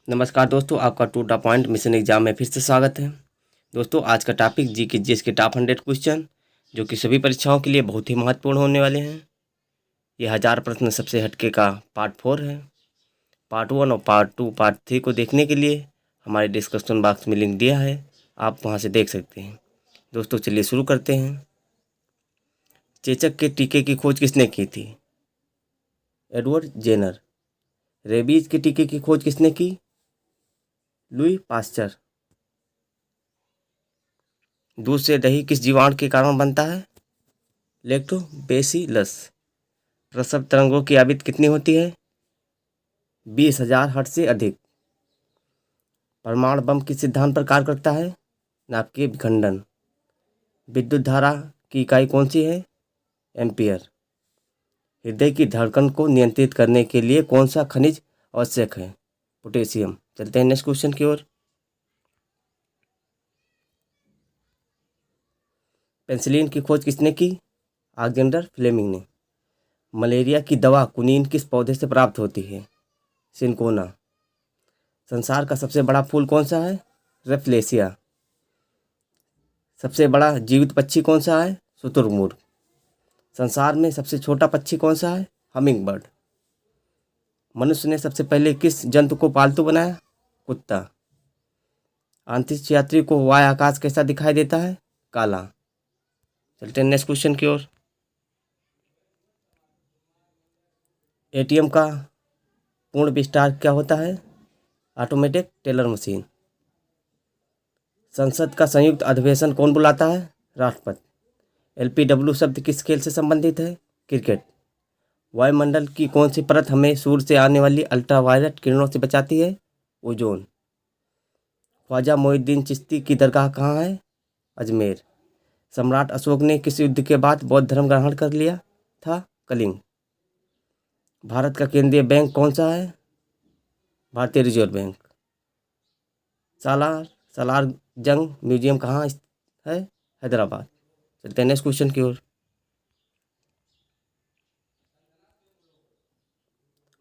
नमस्कार दोस्तों, आपका to the point mission exam में फिर से स्वागत है। दोस्तों, आज का टॉपिक जी के जीएस के टॉप 100 क्वेश्चन जो कि सभी परीक्षाओं के लिए बहुत ही महत्वपूर्ण होने वाले हैं। ये 1000 प्रश्न सबसे हटके का पार्ट 4 है। पार्ट 1 और पार्ट 2 पार्ट 3 को देखने के लिए हमारे डिस्क्रिप्शन बॉक्स में लिंक दिया है, आप वहाँ से देख सकते हैं। दोस्तों, चलिए शुरू करते हैं। चेचक के टीके की खोज किसने की थी? Edward Jenner. रेबीज के टीके की खोज किसने की? Louis Pasteur. दूध से दही किस जीवाणु के कारण बनता है? लैक्टोबैसिलस। प्रसव तरंगों की आवृत्ति कितनी होती है? 20,000 हर्ट्ज से अधिक। परमाणु बम किस सिद्धांत पर कार्य करता है? नाभिकीय विखंडन। विद्युत धारा की इकाई कौन सी है? एम्पियर। हृदय की धड़कन को नियंत्रित करने के लिए कौन सा खनिज आवश्यक है? पोटेशियम। चलते हैं नेक्स्ट क्वेश्चन की ओर। पेंसिलिन की खोज किसने की? अलेक्जेंडर फ्लेमिंग ने। मलेरिया की दवा कुनीन किस पौधे से प्राप्त होती है? सिनकोना। संसार का सबसे बड़ा फूल कौन सा है? रेफ्लेशिया। सबसे बड़ा जीवित पक्षी कौन सा है? शुतुरमुर्ग। संसार में सबसे छोटा पक्षी कौन सा है? Humming bird. मनुष्य ने सबसे पहले किस जंतु को पालतू बनाया? कुत्ता। अंतरिक्ष यात्री को वाय आकाश कैसा दिखाई देता है? काला। चलते हैं नेक्स्ट क्वेश्चन की ओर। एटीएम का पूर्ण विस्तार क्या होता है? Automatic teller machine. संसद का संयुक्त अधिवेशन कौन बुलाता है? राष्ट्रपति। एलपीडब्ल्यू शब्द किस खेल से संबंधित है? क्रिकेट। वायुमंडल की कौन सी परत हमें सूर्य से आने वाली अल्ट्रावायलेट किरणों से बचाती है? ओजोन। ख्वाजा मोइनुद्दीन चिश्ती की दरगाह कहाँ है? अजमेर। सम्राट अशोक ने किस युद्ध के बाद बौद्ध धर्म ग्रहण कर लिया था? कलिंग। भारत का केंद्रीय बैंक कौन सा है? भारतीय रिजर्व बैंक। सालार सालार जंग म्यूजियम कहाँ है? हैदराबाद। चलते हैं नेक्स्ट क्वेश्चन की ओर।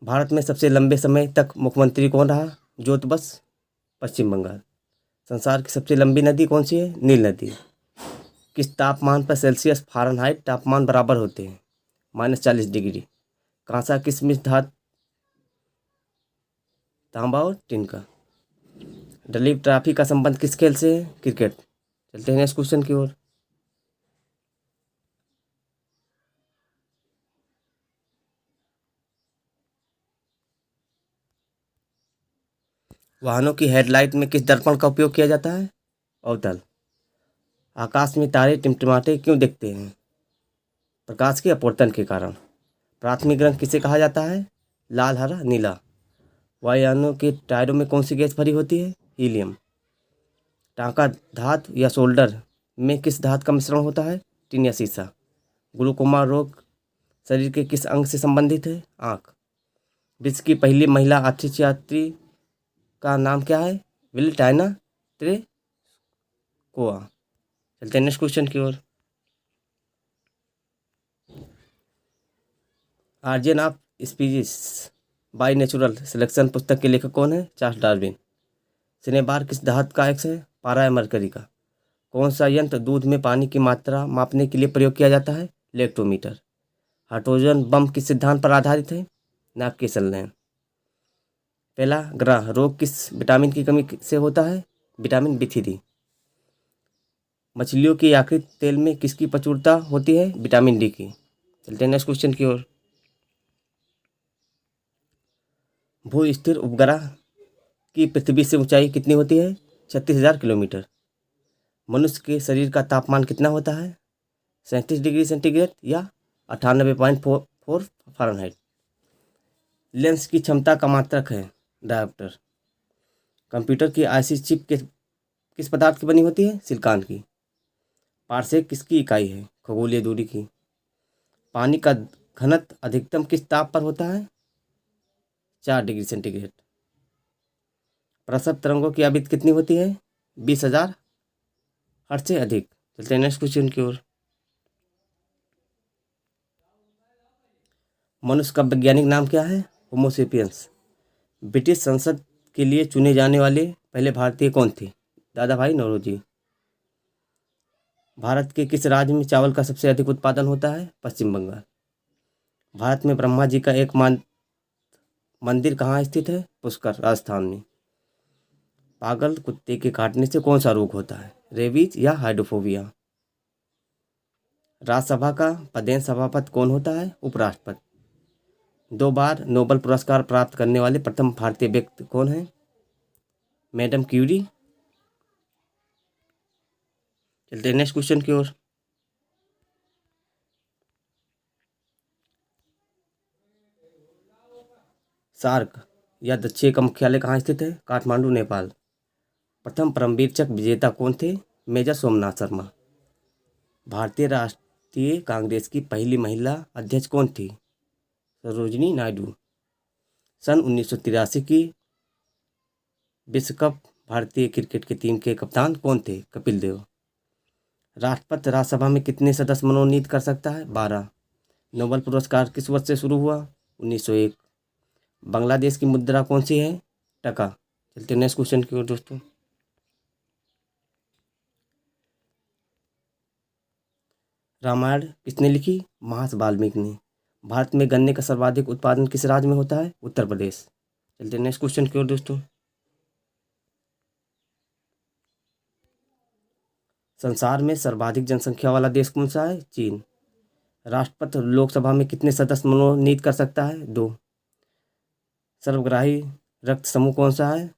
भारत में सबसे लंबे समय तक मुख्यमंत्री कौन रहा? ज्योति बस, पश्चिम बंगाल। संसार की सबसे लंबी नदी कौन सी है? नील नदी। किस तापमान पर सेल्सियस फ़ारेनहाइट तापमान बराबर होते हैं? -40 डिग्री। कांसा किस मिश्र धातु? तांबा और टिनका। दलीप ट्रॉफी का संबंध किस खेल से है? क्रिकेट। चलते हैं नेक्स्ट क्वेश्चन की ओर। वाहनों की हेडलाइट में किस दर्पण का उपयोग किया जाता है? अवतल। आकाश में तारे टिमटिमाते क्यों दिखते हैं? प्रकाश के अपवर्तन के कारण। प्राथमिक रंग किसे कहा जाता है? लाल, हरा, नीला। वायुयानों के टायरों में कौन सी गैस भरी होती है? हीलियम। टांका धातु या सोल्डर में किस धातु का मिश्रण होता है? टिन या सीसा। ग्लूकोमा रोग शरीर के किस अंग से संबंधित है? आँख। विश्व की पहली महिला अंतरिक्ष यात्री का नाम क्या है? विल्टाइना त्रेकोआ। चलते हैं नेक्स्ट क्वेश्चन की ओर। Origin of species by natural selection पुस्तक के लेखक कौन है? Charles Darwin. सिनेबार किस धातु का एक्स है? पारा या मरकरी का। कौन सा यंत्र दूध में पानी की मात्रा मापने के लिए प्रयोग किया जाता है? लेक्टोमीटर। हाइड्रोजन बम किस सिद्धांत पर आधारित है? नाभिकीय संलयन। पहला ग्रह रोग किस विटामिन की कमी से होता है? Vitamin B3। मछलियों की यकृत तेल में किसकी प्रचुरता होती है? विटामिन D की। चलते हैं नेक्स्ट क्वेश्चन की ओर। भू स्थिर उपग्रह की पृथ्वी से ऊंचाई कितनी होती है? 36,000 किलोमीटर। मनुष्य के शरीर का तापमान कितना होता है? 37 डिग्री सेंटीग्रेड या 98.44 फ़ारेनहाइट। लेंस की क्षमता का मात्रक है? डायोप्टर। कंप्यूटर की आईसी चिप किस पदार्थ की बनी होती है? सिलिकॉन की। पारसेक किसकी इकाई है? खगोलीय दूरी की। पानी का घनत्व अधिकतम किस ताप पर होता है? 4 डिग्री सेंटीग्रेड। प्रसव तरंगों की आवृत्ति कितनी होती है? 20,000 हर्ट्ज से अधिक। चलते हैं नेक्स्ट क्वेश्चन की ओर। मनुष्य का वैज्ञानिक नाम क्या है? होमोसेपियंस। ब्रिटिश संसद के लिए चुने जाने वाले पहले भारतीय कौन थे? दादा भाई नौरोजी। भारत के किस राज्य में चावल का सबसे अधिक उत्पादन होता है? पश्चिम बंगाल। भारत में ब्रह्मा जी का एक मंदिर कहाँ स्थित है? पुष्कर, राजस्थान में। पागल कुत्ते के काटने से कौन सा रोग होता है? रेबीज या हाइड्रोफोबिया। राज्यसभा का पदेन सभापति कौन होता है? उपराष्ट्रपति। 2 बार नोबेल पुरस्कार प्राप्त करने वाले प्रथम भारतीय व्यक्ति कौन है? Madam Curie. चलते हैं नेक्स्ट क्वेश्चन की ओर। सार्क या दक्षिण का मुख्यालय कहाँ स्थित है? काठमांडू, नेपाल। प्रथम परमवीर चक्र विजेता कौन थे? मेजर सोमनाथ शर्मा। भारतीय राष्ट्रीय कांग्रेस की पहली महिला अध्यक्ष कौन थी? सरोजिनी नायडू। सन 1983 की विश्व कप भारतीय क्रिकेट की टीम के कप्तान कौन थे? कपिल देव। राष्ट्रपति राज्यसभा में कितने सदस्य मनोनीत कर सकता है? 12। नोबेल पुरस्कार किस वर्ष से शुरू हुआ? 1901। बांग्लादेश की मुद्रा कौन सी है? टका। चलते नेक्स्ट क्वेश्चन की ओर दोस्तों। रामायण किसने लिखी? महर्षि वाल्मीकि ने। भारत में गन्ने का सर्वाधिक उत्पादन किस राज्य में होता है? उत्तर प्रदेश। चलते नेक्स्ट क्वेश्चन की ओर दोस्तों। संसार में सर्वाधिक जनसंख्या वाला देश कौन सा है? चीन। राष्ट्रपति लोकसभा में कितने सदस्य मनोनीत कर सकता है? 2। सर्वग्राही रक्त समूह कौन सा है?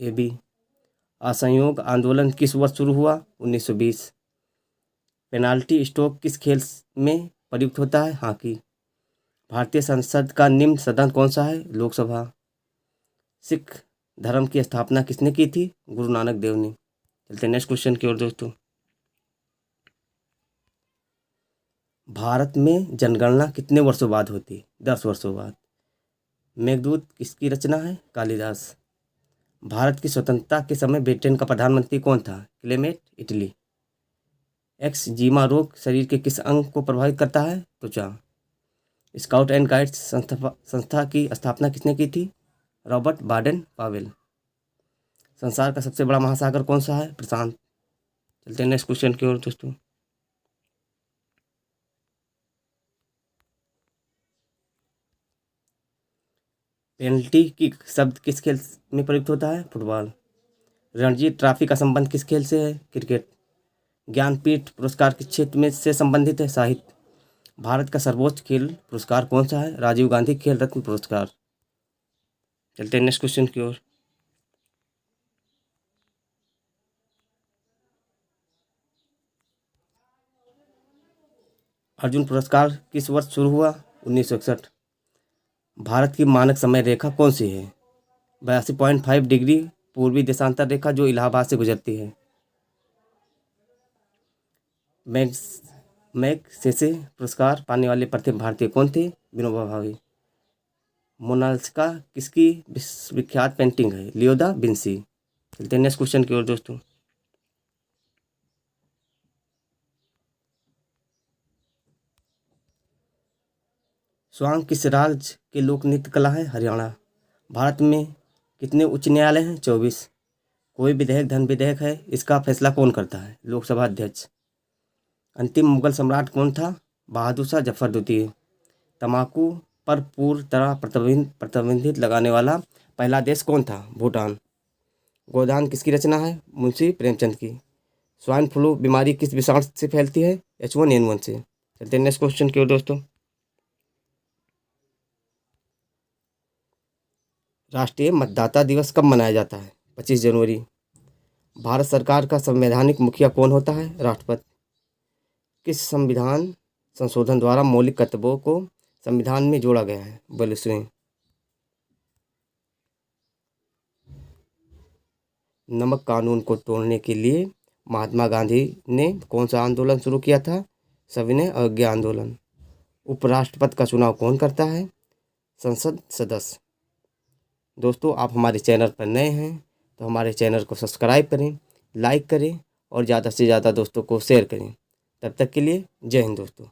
AB। असहयोग आंदोलन किस वर्ष शुरू हुआ? 1920। पेनाल्टी स्ट्रोक किस खेल में प्रयुक्त होता है? हॉकी। भारतीय संसद का निम्न सदन कौन सा है? लोकसभा। सिख धर्म की स्थापना किसने की थी? गुरु नानक देव ने। चलते हैं नेक्स्ट क्वेश्चन की ओर दोस्तों। भारत में जनगणना कितने वर्षों बाद होती है? 10 वर्षों बाद। मेघदूत किसकी रचना है? कालिदास। भारत की स्वतंत्रता के समय ब्रिटेन का प्रधानमंत्री कौन था? Clement, Italy. एक्सजीमा रोग शरीर के किस अंग को प्रभावित करता है? त्वचा। स्काउट एंड गाइड्स संस्था की स्थापना किसने की थी? Robert Baden Powell. संसार का सबसे बड़ा महासागर कौन सा है? प्रशांत। चलते हैं नेक्स्ट क्वेश्चन की ओर दोस्तों। पेनल्टी किक शब्द किस खेल में प्रयुक्त होता है? फुटबॉल। रणजी ट्रॉफी का संबंध किस खेल से है? क्रिकेट। ज्ञानपीठ पुरस्कार किस क्षेत्र में से संबंधित है? साहित्य। भारत का सर्वोच्च खेल पुरस्कार कौन सा है? राजीव गांधी खेल रत्न पुरस्कार। चलते हैं नेक्स्ट क्वेश्चन की ओर। अर्जुन पुरस्कार किस वर्ष शुरू हुआ? 1961। भारत की मानक समय रेखा कौन सी है? 82.5 डिग्री पूर्वी देशांतर रेखा जो इलाहाबाद से गुजरती है। मैगसेसे पुरस्कार पाने वाले प्रथम भारतीय कौन थे? विनोबा भावे। मोनालिसा किसकी विख्यात पेंटिंग है? लियो दा विंसी। चलते हैं नेक्स्ट क्वेश्चन की ओर दोस्तों। स्वांग किस राज्य के लोक नृत्य कला है? हरियाणा। भारत में कितने उच्च न्यायालय हैं? 24। कोई विधेयक धन विधेयक है, इसका फैसला कौन करता है? लोकसभा अध्यक्ष। अंतिम मुगल सम्राट कौन था? बहादुर शाह जफर द्वितीय। तंबाकू पर पूर्ण तरह प्रतिबंधित लगाने वाला पहला देश कौन था? भूटान। गोदान किसकी रचना है? मुंशी प्रेमचंद की। स्वाइन फ्लू बीमारी किस विषाणु से फैलती है? H1N1 से। चलते हैं नेक्स्ट क्वेश्चन की ओर दोस्तों। राष्ट्रीय मतदाता दिवस कब मनाया जाता है? 25 जनवरी। भारत सरकार का संवैधानिक मुखिया कौन होता है? राष्ट्रपति। किस संविधान संशोधन द्वारा मौलिक कर्तव्यों को संविधान में जोड़ा गया है? 42वें। नमक कानून को तोड़ने के लिए महात्मा गांधी ने कौन सा आंदोलन शुरू किया था? सविनय अवज्ञा आंदोलन। उपराष्ट्रपति का चुनाव कौन करता है? संसद सदस्य। दोस्तों, आप हमारे चैनल पर नए हैं तो हमारे चैनल को सब्सक्राइब करें, लाइक करें और ज़्यादा से ज़्यादा दोस्तों को शेयर करें। तब तक के लिए जय हिंद दोस्तों।